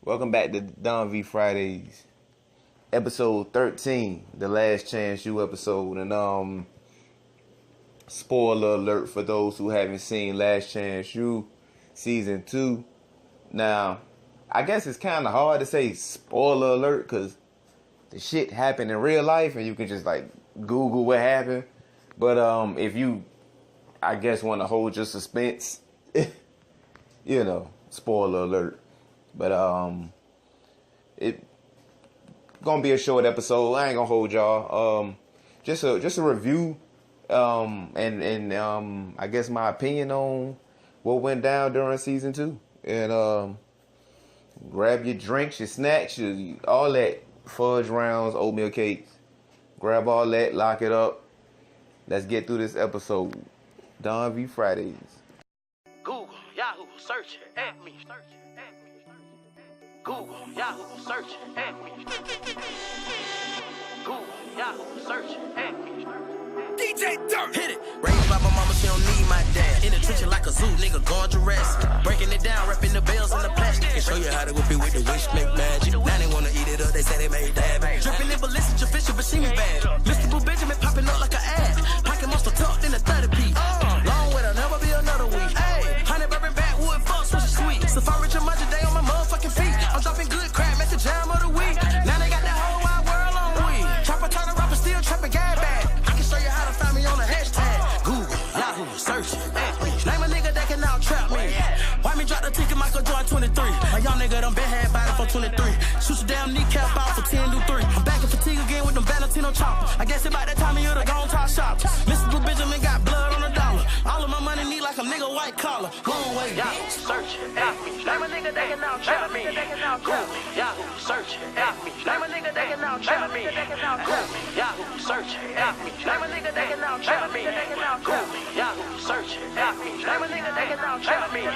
Welcome back to Don V Fridays, episode 13, the Last Chance U episode. And spoiler alert for those who haven't seen Last Chance U season 2. Now, I guess it's kind of hard to say spoiler alert because the shit happened in real life and you can just like Google what happened. But if you, I guess, want to hold your suspense, spoiler alert. But it gonna be a short episode. I ain't gonna hold y'all. Just a review. And I guess my opinion on what went down during season 2. And grab your drinks, your snacks, all that, fudge rounds, oatmeal cakes. Grab all that, lock it up. Let's get through this episode. Don V Fridays. Google, Yahoo, search at me. Google, Yahoo, search at me. Google, Yahoo, search at me. DJ Dirt, hit it. Raised by my mama, she don't need my dad. In the trenches like a zoo, nigga going Jurassic. Breaking it down, wrapping the bells in the plastic. Can show you how to whip it with the wish make magic. Now they wanna eat it up, they say they made that. Dripping in ballistic, official, but she me bad. Mr. Boo Benjamin popping up like an ad. Pocket monster tucked in the 30 piece. Long way to never be another week. Hey, honey bourbon backwood, fuck, switch sweet. Safari Jumanji day on my motherfucking feet. I'm dropping good crap, make the jam of the week. Now they got the whole wide world on weed. Chopper turn a rapper, still trapping gas bag. I can show you how to find me on a hashtag. Google, Yahoo, search at me. Name a nigga that can out trap me. Why me drop the ticket, Michael Jordan 23? My young nigga done been had body for 23. Shoot your damn kneecap out for 10 do 3. I'm back in fatigue again with them Valentino choppers. I guess about that time of year to go on top shop. Mr. Blue Benjamin got blood on the dollar. All of my money need like a nigga white collar. Long way, Yahoo, search at me. Name a nigga that can out trap me. Google, Yahoo, search at me. Name a nigga that can out trap me. Google, Yahoo, search at me. Name a nigga that can out trap me. Google, Yahoo, search at me. Name a nigga that can out trap me.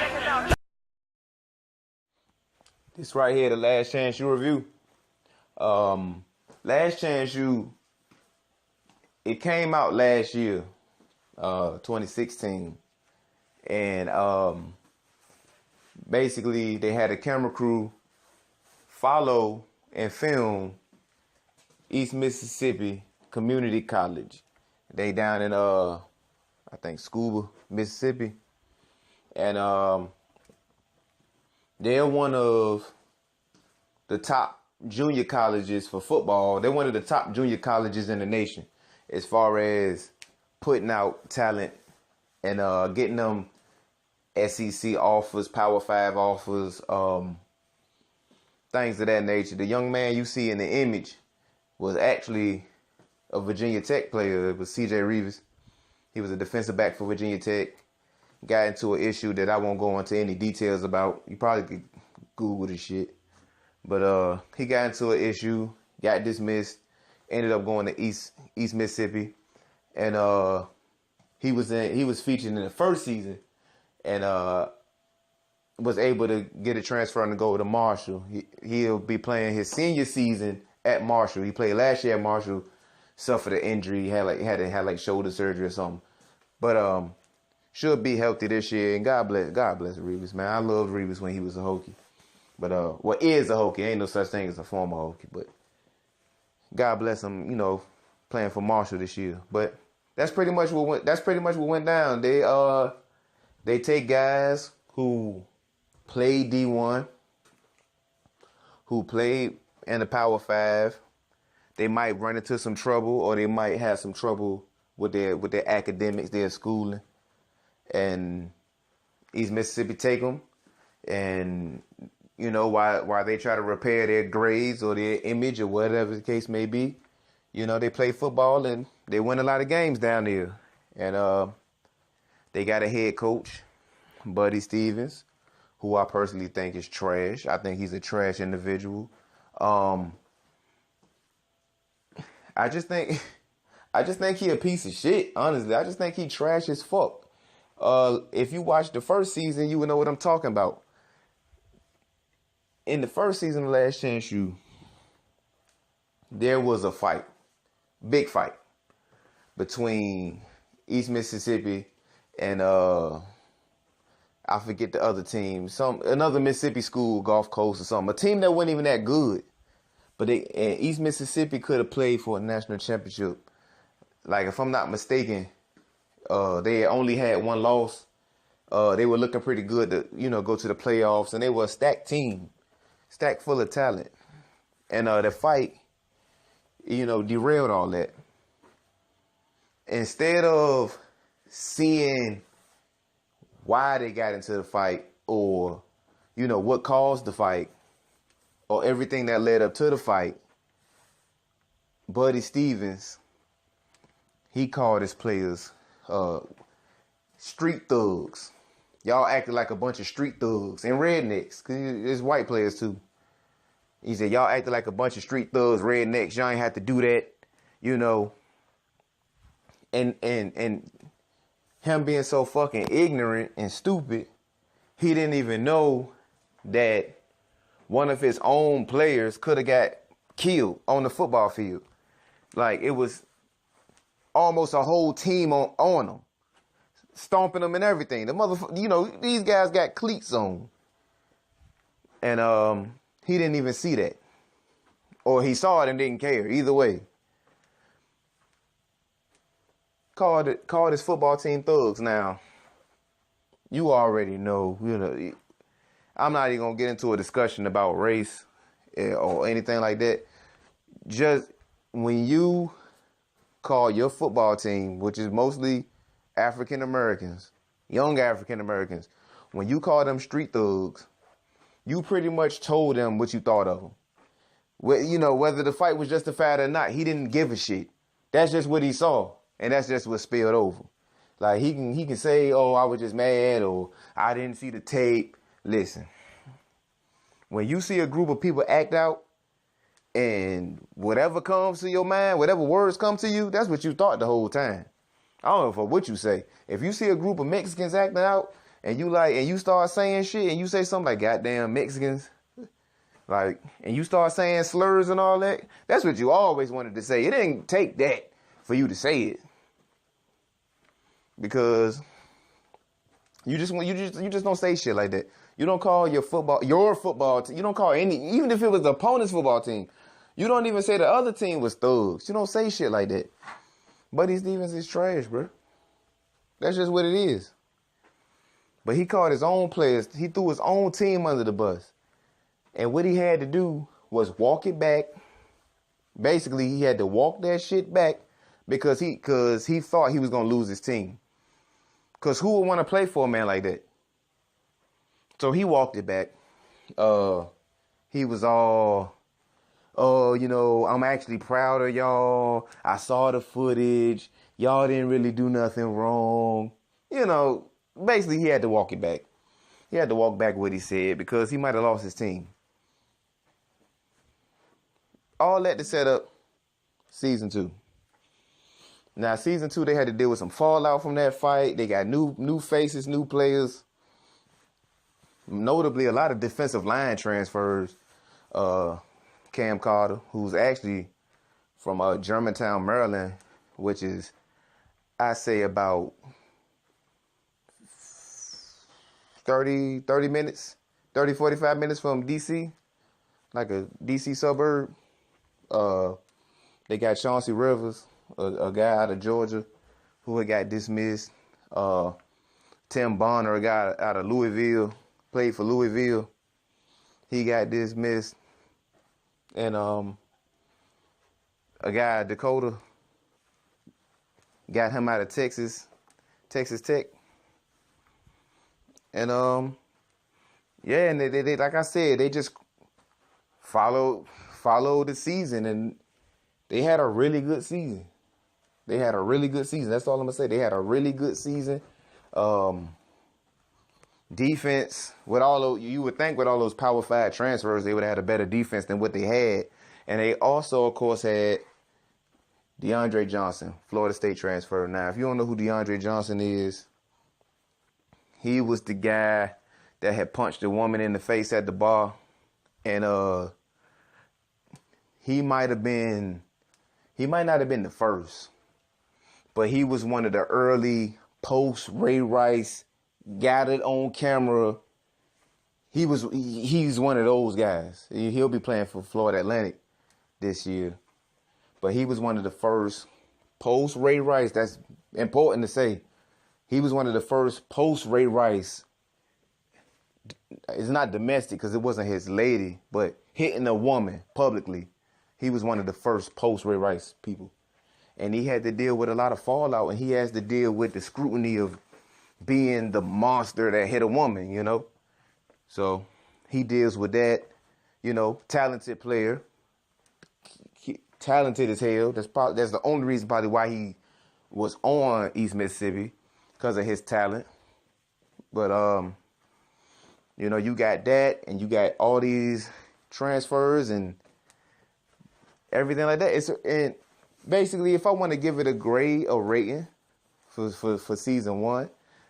This right here, the Last Chance U review. Last Chance U, it came out last year, 2016. And basically, they had a camera crew follow and film East Mississippi Community College. They down in, I think, Scuba, Mississippi. And they're one of the top junior colleges for football. They're one of the top junior colleges in the nation as far as putting out talent and getting them SEC offers, Power 5 offers, things of that nature. The young man you see in the image was actually a Virginia Tech player. It was C.J. Reeves. He was a defensive back for Virginia Tech. Got into an issue that I won't go into any details about. You probably could Google this shit. But he got into an issue, got dismissed, ended up going to East Mississippi. And he was featured in the first season and was able to get a transfer and go to Marshall. He'll be playing his senior season at Marshall. He played last year at Marshall, suffered an injury, he had shoulder surgery or something. But should be healthy this year, and God bless Reeves, man. I loved Reeves when he was a Hokie. But is a Hokie. Ain't no such thing as a former Hokie, but God bless him, playing for Marshall this year. But that's pretty much what went down. They take guys who played D1, who played in the Power 5. They might run into some trouble, or they might have some trouble with their academics, their schooling. And East Mississippi take them, and while they try to repair their grades or their image or whatever the case may be, they play football and they win a lot of games down there. And they got a head coach, Buddy Stevens, who I personally think is trash. I think he's a trash individual. I just think he a piece of shit. Honestly, I just think he trash as fuck. If you watch the first season, you would know what I'm talking about. In the first season of Last Chance U, there was a fight, big fight, between East Mississippi and I forget the other team. Another Mississippi school, Gulf Coast or something. A team that wasn't even that good. But and East Mississippi could have played for a national championship. Like, if I'm not mistaken, they only had one loss. They were looking pretty good to, go to the playoffs. And they were a stacked team. Stacked full of talent. And the fight, derailed all that. Instead of seeing why they got into the fight or, what caused the fight or everything that led up to the fight, Buddy Stevens, he called his players street thugs. Y'all acted like a bunch of street thugs and rednecks, because there's white players too. He said, y'all acted like a bunch of street thugs, rednecks. Y'all ain't have to do that, And him being so fucking ignorant and stupid, he didn't even know that one of his own players could have got killed on the football field. Like, it was almost a whole team on him, stomping them and everything. The motherfucker, these guys got cleats on. And he didn't even see that. Or he saw it and didn't care. Either way. Called his football team thugs. Now, you already know, I'm not even going to get into a discussion about race or anything like that. Just when you call your football team, which is mostly African Americans, young African Americans, when you call them street thugs, you pretty much told them what you thought of them. Whether the fight was justified or not, he didn't give a shit. That's just what he saw. And that's just what spilled over. Like, he can say, oh, I was just mad, or I didn't see the tape. Listen, when you see a group of people act out and whatever comes to your mind, whatever words come to you, that's what you thought the whole time. I don't know for what you say. If you see a group of Mexicans acting out and you start saying shit and you say something like goddamn Mexicans, like, and you start saying slurs and all that, that's what you always wanted to say. It didn't take that for you to say it. Because you just don't say shit like that. You don't call your football team. You don't call even if it was the opponent's football team. You don't even say the other team was thugs. You don't say shit like that. Buddy Stevens is trash, bro. That's just what it is. But he called his own players. He threw his own team under the bus. And what he had to do was walk it back. Basically, he had to walk that shit back because he thought he was going to lose his team. Because who would want to play for a man like that? So he walked it back. He was all, I'm actually proud of y'all. I saw the footage. Y'all didn't really do nothing wrong. Basically he had to walk it back. He had to walk back what he said because he might have lost his team. All that to set up season 2. Now, season 2, they had to deal with some fallout from that fight. They got new faces, new players. Notably, a lot of defensive line transfers. Cam Carter, who's actually from Germantown, Maryland, which is, I say, about 45 minutes from D.C., like a D.C. suburb. They got Chauncey Rivers, a guy out of Georgia who had got dismissed. Tim Bonner, a guy out of Louisville, played for Louisville. He got dismissed. And a guy, Dakota, got him out of Texas Tech. And and they like I said, they just followed the season, and they had a really good season. That's all I'm gonna say. They had a really good season. Defense, with you would think with all those Power 5 transfers, they would have had a better defense than what they had. And they also, of course, had DeAndre Johnson, Florida State transfer. Now, if you don't know who DeAndre Johnson is, he was the guy that had punched a woman in the face at the bar. And he might not have been the first, but he was one of the early post Ray Rice got it on camera. He's one of those guys. He'll be playing for Florida Atlantic this year. But he was one of the first post Ray Rice. That's important to say. He was one of the first post Ray Rice. It's not domestic because it wasn't his lady, but hitting a woman publicly. He was one of the first post Ray Rice people. And he had to deal with a lot of fallout, and he has to deal with the scrutiny of being the monster that hit a woman, you know? So he deals with that, you know, talented player, talented as hell. That's the only reason probably why he was on East Mississippi, because of his talent. But, you know, you got that, and you got all these transfers and everything like that. And basically, if I want to give it a grade or rating for season 1,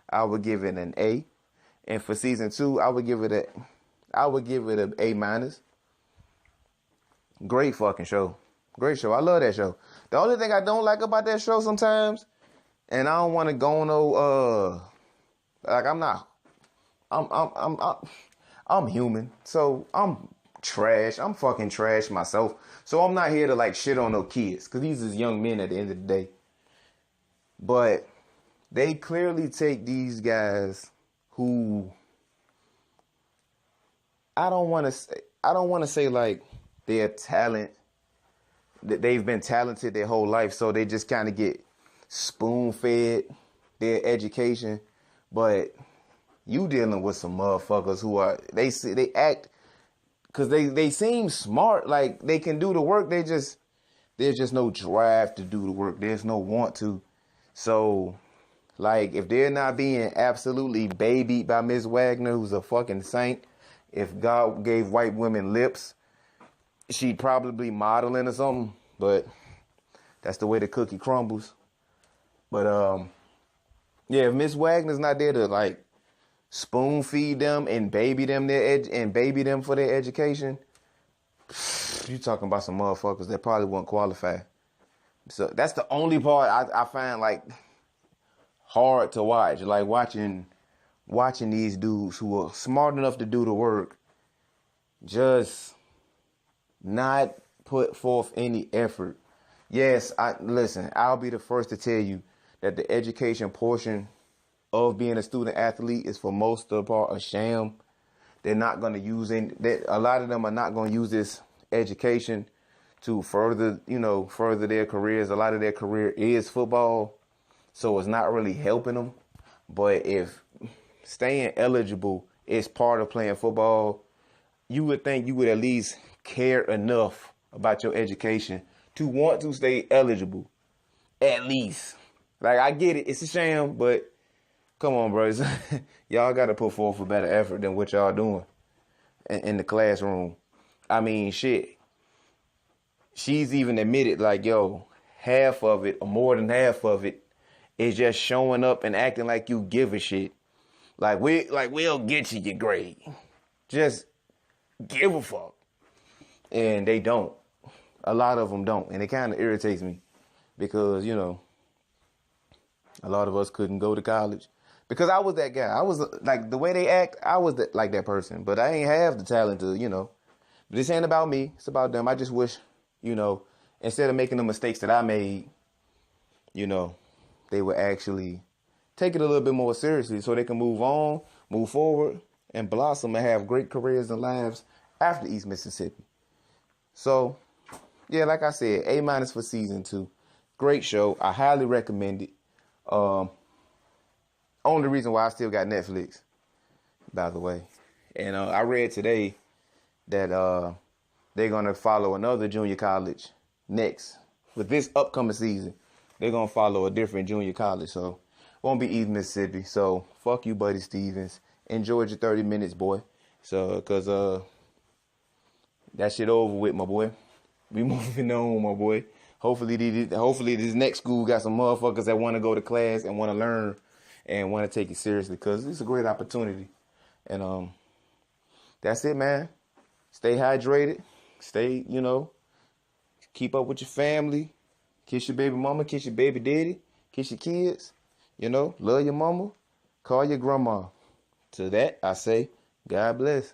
I would give it an A. And for season 2, I would give it an A-. Great fucking show. Great show. I love that show. The only thing I don't like about that show sometimes, and I don't want to go no like I'm human. So I'm trash. I'm fucking trash myself. So I'm not here to like shit on no kids, because these is young men at the end of the day. But they clearly take these guys who I don't want to say like their talent, that they've been talented their whole life, so they just kind of get spoon-fed their education. But you dealing with some motherfuckers who are, they act, because they seem smart, like they can do the work, there's just no drive to do the work. There's no want to. So, like, if they're not being absolutely babied by Miss Wagner, who's a fucking saint, if God gave white women lips, she'd probably modeling or something. But that's the way the cookie crumbles. But, yeah, if Miss Wagner's not there to, like, spoon feed them and baby them for their education, you talking about some motherfuckers that probably won't qualify. So that's the only part I find like hard to watch. Like watching these dudes who are smart enough to do the work just not put forth any effort. Yes, I'll be the first to tell you that the education portion of being a student athlete is for most of the part a sham. They're not going to use a lot of them are not going to use this education to further their careers. A lot of their career is football, so it's not really helping them. But if staying eligible is part of playing football, you would think you would at least care enough about your education to want to stay eligible. At least. Like, I get it. It's a sham, but come on, bros. Y'all got to put forth a better effort than what y'all doing in the classroom. I mean, shit. She's even admitted, like, yo, half of it, or more than half of it, is just showing up and acting like you give a shit. We'll get you your grade. Just give a fuck. And they don't. A lot of them don't. And it kind of irritates me because, you know, a lot of us couldn't go to college. Because I was that guy. I was, like, the way they act, I was like that person. But I ain't have the talent to, you know. This ain't about me. It's about them. I just wish, you know, instead of making the mistakes that I made, you know, they would actually take it a little bit more seriously so they can move on, move forward, and blossom and have great careers and lives after East Mississippi. So, yeah, like I said, A- for season 2. Great show. I highly recommend it. Only reason why I still got Netflix, by the way. And I read today that they're going to follow another junior college next. For this upcoming season, they're going to follow a different junior college. So, won't be East Mississippi. So, fuck you, Buddy Stevens. Enjoy your 30 minutes, boy. So, because that shit over with, my boy. We moving on, my boy. Hopefully this next school got some motherfuckers that want to go to class and want to learn and want to take it seriously, because it's a great opportunity. And that's it, man. Stay hydrated. Stay, you know, keep up with your family. Kiss your baby mama. Kiss your baby daddy. Kiss your kids. You know, love your mama. Call your grandma. To that, I say, God bless.